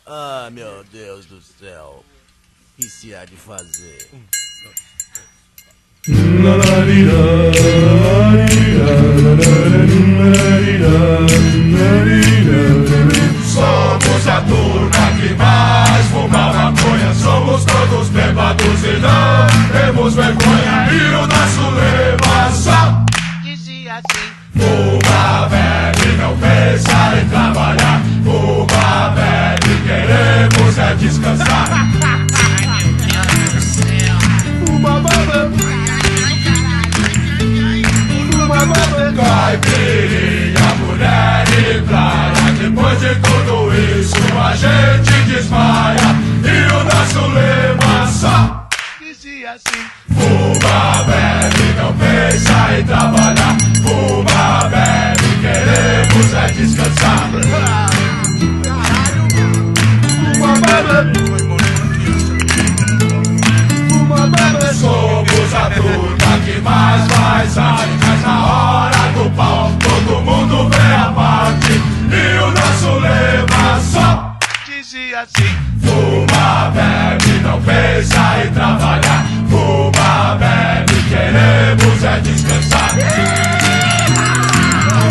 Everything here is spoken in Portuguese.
Ah, meu Deus do céu. O que se há de fazer? Somos a turma que mais fuma maconha. Somos todos bêbados e não temos vergonha. E o nosso lema só dizia assim: fuma, bebe, não pensa em trabalhar. Fuma, bebe, queremos é descansar. Uma baba, uma baba, Caipirinha, mulher e praia. Depois de tudo isso a gente desmaia. E o nosso lema só dizia assim: fuma, bebe, não pensa em trabalhar. Fuma, bebe, queremos é descansar. uma baba, uma baba, Somos a turma que mais faz